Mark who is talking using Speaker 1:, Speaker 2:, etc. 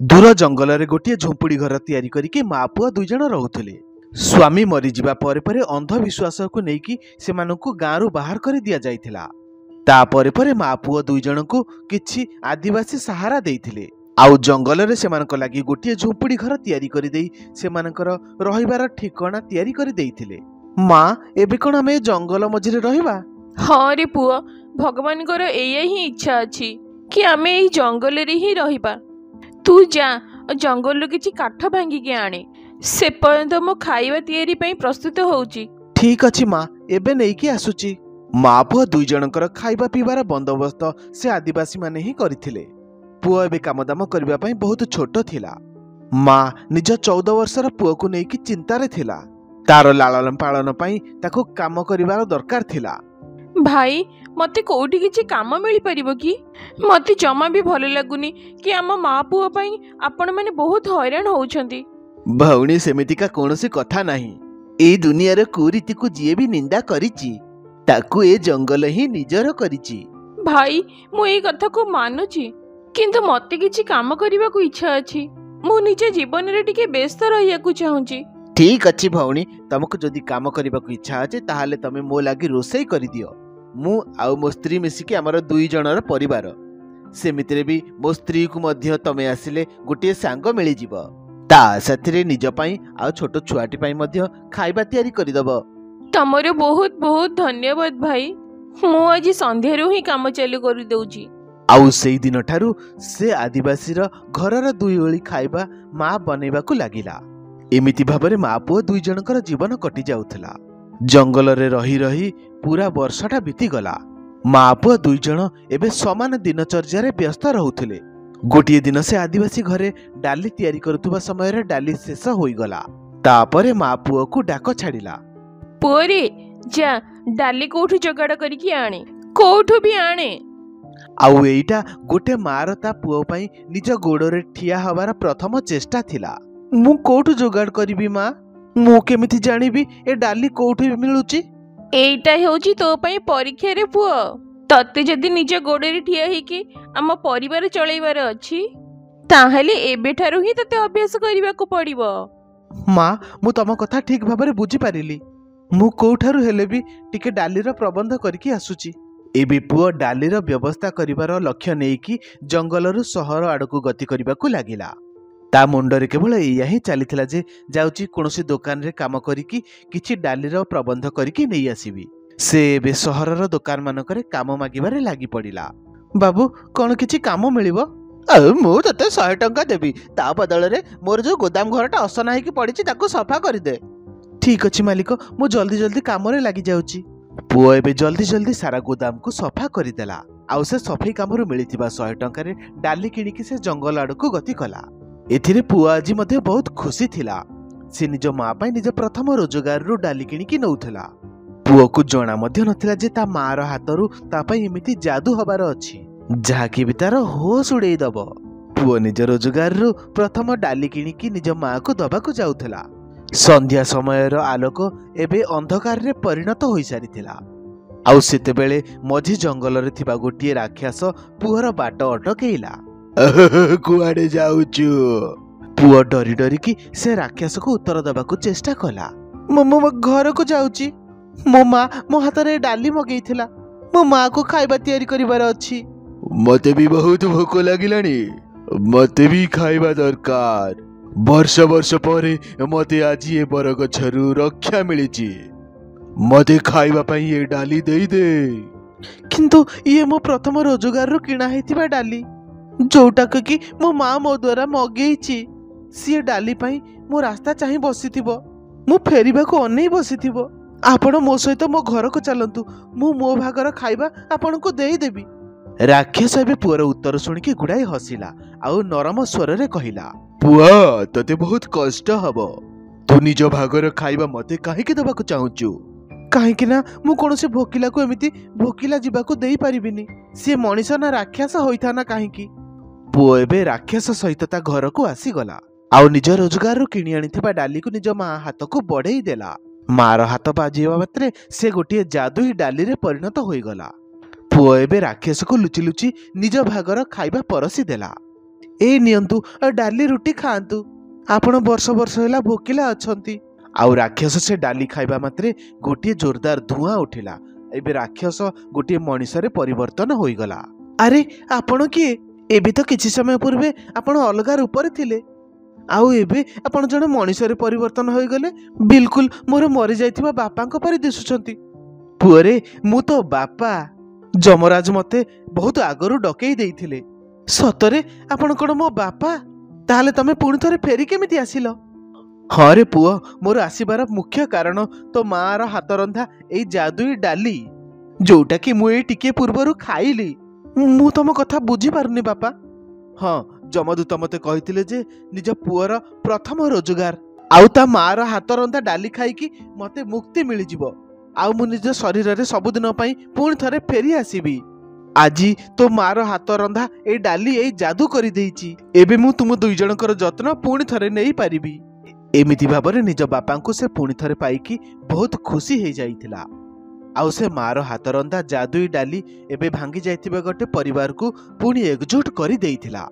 Speaker 1: दूर जंगल रे गोटे झोंपुड़ी घर तैयारी करिके माँ पुआ दुई जण रहुथिले। स्वामी मरीजिबा परे परे अंधविश्वास को नेकी सेमानंकु गाँरु बाहर कर दिया जाइथिला। ता परे परे माँ पुआ दुई जणंकु किछि आदिवासी सहारा देइथिले। आउ जंगल रे सेमानक लागि गोटे झोंपुड़ी घर तैयारी करि देई सेमानकर रहिबार ठिकाना तैयारी करि देइथिले। माँ एबे कोन आमे जंगल मझिरे रहिबा?
Speaker 2: हाँ रे पुआ, भगवानकर एया ही इच्छा अछि कि आमे एही जंगल रे ही रहिबा। तू जा जंगल किछि काठ भांगिके आणे, से पर्यंत मो खाइबा तैयारी पई प्रस्तुत होउची।
Speaker 1: ठीक अछि माँ, एबे नेइकी आसुची। माँ पुआ दुई जणकर खाइबा पीबार बंदोबस्त से आदिवासी माने ही करिथिले। पुआ एबे कामदाम करबा पई बहुत छोट थिला। माँ निज 14 वर्षर पुआ को नेइकी चिंतारे थिला। तार लालन पालन पई ताको काम करिवार दरकार थिला।
Speaker 2: भाई मते कोठी किछि काम मिली परिबो कि? मते जमा भी भल लागुनी कि आम माँ पुआ पई आपण माने बहुत हैरान होउछंती।
Speaker 1: भौणी सेमितिका कोनोसी कथा नाही। ए दुनियार कुरीति को जिए भी निंदा करिछि ताकू ए जंगल ही निजर करिछि।
Speaker 2: भाई मु ए कथा को मानुछि, किंतु मते किछि काम करिबा को इच्छा अछि। मु निजे जीवन रे टिके व्यस्त रहिया को चाहूछि।
Speaker 1: ठीक अछि भौणी, तुमको जदि काम करिबा को इच्छा अछि ताहाले तमे मो लागि रोसई करि दियो। मु आउ मो स्त्री मिसिकी हमर दुई जनर परिवार, सेमितिरे भी मो स्त्री को मध्य तमे आसिले गोटे सांग मिली जिवो। ता साथिरे निज पई आ छोट छुआटी पई मध्य खाइबा तैयारी करि दबो।
Speaker 2: तमरो बहुत बहुत धन्यवाद भाई। मु आज संध्यारू ही काम चालू करि दउची।
Speaker 1: आउ सेई दिन ठारू से आदिवासीर घरर दुई ओळी खाइबा माँ बनेबा को लागिला। एमिति भाबरे माँ पुआ दुई जनकर जीवन कटि जाउथला। जंगल रे रही रही पूरा वर्षटा बीती गला। माँ पुआ दुई जण एबे समान दिनचर्या रे व्यस्त रहुथिले। गोटिए दिन से आदिवासी घरे डाली तैयारी करुवा समय रे डाली शेष होई गला। तापरे माँ पुआ को डाक छाड़िला।
Speaker 2: पुअरे जा डाली कोठु जोगाड़ करिकी आणे, कोठु भी आणे।
Speaker 1: आउ एइटा गोटे मार ता पुआ पई निज गोड़रे ठिया हबार प्रथम चेष्टा थिला। मु कोठु जोगाड़ करिबी माँ? मु केमिति जानिबी ए डाली कोठु मिलुची?
Speaker 2: एइटा हेउची तो पई परीक्षा रे पुआ। तते जदि निज गोड़रे ठिया हेकी आम परिवार चलैबार अछि ताहेले एबे ठारू ही तते अभ्यास करिबा को पड़िबो।
Speaker 1: माँ मु तम कथा ठीक भाबरे बुझी पारिली। मु कोठारू हेले भी टिके डालीर प्रबंध करिकी आसुची। एबे पुआ डालीर व्यवस्था करिबार लक्ष्य नेइकी जंगलरू सहर आडकू गति करिबाकू लागिला। ता मुंडरे केवल एया ही चलीथिला जे जाउची कोनोसी दुकान रे काम करिकी किछि डालीर प्रबंध करिकी नेई आसीबी। से एबे सहरर दुकान मानकरे काम मागिबारे लागि पड़िला। बाबू कोन किछि काम मिलिबो? मु तते 100 टंका देबी, ता बदल रे मोर जो गोदाम घरटा असना हेकी पड़िछि ताकू सफा करि दे। ठीक अछि मालिक, मु जल्दी जल्दी काम रे लागि जाउची। पुआ एबे जल्दी जल्दी सारा गोदाम को सफा करिदेला। आउ से सफाई कामरू मिलिथिबा 100 टंका रे डाली किणिकी से जंगल आडकू गति कला। एथिरे पुआ आज मध्य बहुत खुशी थिला। से निज माँ पई निज प्रथम रोजगार रु डाली किणिकी नउथला। पुआ को जणा मध्य नथिला जे ता मार हातरू ता पई एमिति जादू हबार अछि जहा कि भी तार होश उड़ेई दब। पुआ निज रोजगार रु प्रथम डाली किणिकी निज माँ को दबाकू जाउथला। संध्या समयर आलोक एबे अंधकार रे परिणत होई सारिथिला। आउ सेते बेले मझी जंगल रे थिबा गोटिए राक्षस पुअर बाट अटकेइला। कुआडे जाउछु? पुआ डरी डरी कि से राक्षस को उत्तर दबाकू चेष्टा कला। मो घर को जाउची। मो माँ मो हाथ रे डाली मगेइथिला। मो माँ को खाइबा तैयारी करिबार अछि। मते भी बहुत भोक लागिलानी, मते भी खाइबा दरकार। वर्ष वर्ष परे मते आज ये बरगछरू रक्षा मिलिची। मते खाइबा पई ये डाली देई दे। किंतु ये मो प्रथम रोजगार रु किणा हेतिबा डाली, जोटा कि मो माँ मो द्वारा मगेइची। सी डाली पई मो रास्ता चाहि बसिथिबो, मु फेरिबा को अनै बसिथिबो। आपण मो सहित मो घर को चलंतु, मो भागर खाइबा आपण को देई देबी। राक्षस एबे पुअर उत्तर सुनिकी गुड़ाई हसिला आउ नरम स्वर रे कहिला, पुआ तते बहुत कष्ट हबो। तू निज भागर खाइबा मते काहेकि दबाकू चाहुचु? काहेकि ना मु कोनोसे भोकिला को एमिति भोकिला जिबाकू देई परिबिनी। से मनीष ना राक्षस होइथा ना काहेकि? पुआ एबे राक्षस सहित ता घर को आसी गला आउ निज रोजगार रु किणी आनिथिबा डाली को निज माँ हाथ को बढ़ेई देला। मार हाथ बाजिबा मात्रे से गोटिए जादुई डाली रे परिणत होई गला। पुआ एबे राक्षस को लुचि लुचि निज भागर खाइबा परसी देला। ଏଇ ନିଅନ୍ତୁ ଡାଲି ରୁଟି ଖାଆନ୍ତୁ। ଆପଣ ବର୍ଷ ବର୍ଷ ହେଲା ଭୋକିଲା ଅଛନ୍ତି। ଆଉ ରାକ୍ଷସ ସେ ଡାଲି ଖାଇବା ମାତ୍ରେ ଗୋଟିଏ ଜୋରଦାର ଧୂଆଁ ଉଠିଲା। ଏବେ ରାକ୍ଷସ ଗୋଟିଏ ମଣିଷରେ ପରିବର୍ତ୍ତନ ହୋଇଗଲା। ଆରେ ଆପଣ କିଏ? ଏବେ ତ କିଛି ସମୟ ପୂର୍ବେ ଆପଣ ଅଲଗା ରୂପରେ ଥିଲେ, ଆଉ ଏବେ ଆପଣ ଜଣେ ମଣିଷରେ ପରିବର୍ତ୍ତନ ହୋଇଗଲେ। ବିଲକୁଲ ମୋର ମରିଯାଇଥିବା ବାପାଙ୍କ ପରି ଦିଶୁଛନ୍ତି। ପୁଅରେ, ମୁଁ ତ ବାପା। ଯମରାଜ ମତେ ବହୁତ ଆଗରୁ ଡକେଇ ଦେଇଥିଲେ। ସତରେ ଆପଣ କଣ ମୋ ବାପା? ତାହେଲେ ତମେ ପୁଣି ଥରେ ଫେରି କେମିତି ଆସିଲ? ହଁ ରେ ପୁଅ, ମୋର ଆସିବାର ମୁଖ୍ୟ କାରଣ ତୋ ମାଆର ହାତରନ୍ଧା ଏଇ ଯାଦୁଇ ଡାଲି, ଯୋଉଟା କି ମୁଁ ଏଇ ଟିକେ ପୂର୍ବରୁ ଖାଇଲି। ମୁଁ ତମ କଥା ବୁଝିପାରୁନି ବାପା। ହଁ, ଯମଦୂତ ମତେ କହିଥିଲେ ଯେ ନିଜ ପୁଅର ପ୍ରଥମ ରୋଜଗାର ଆଉ ତା ମାଆର ହାତରନ୍ଧା ଡାଲି ଖାଇକି ମତେ ମୁକ୍ତି ମିଳିଯିବ, ଆଉ ମୁଁ ନିଜ ଶରୀରରେ ସବୁଦିନ ପାଇଁ ପୁଣି ଥରେ ଫେରି ଆସିବି। ଆଜି ତୋ ମାଆର ହାତରନ୍ଧା ଏଇ ଡାଲି ଏଇ ଯାଦୁ କରିଦେଇଛି। ଏବେ ମୁଁ ତୁମ ଦୁଇ ଜଣଙ୍କର ଯତ୍ନ ପୁଣି ଥରେ ନେଇପାରିବି। ଏମିତି ଭାବରେ ନିଜ ବାପାଙ୍କୁ ସେ ପୁଣି ଥରେ ପାଇକି ବହୁତ ଖୁସି ହେଇଯାଇଥିଲା। ଆଉ ସେ ମାଆର ହାତରନ୍ଧା ଯାଦୁଇ ଡାଲି ଏବେ ଭାଙ୍ଗି ଯାଇଥିବା ଗୋଟେ ପରିବାରକୁ ପୁଣି ଏକଜୁଟ କରି ଦେଇଥିଲା।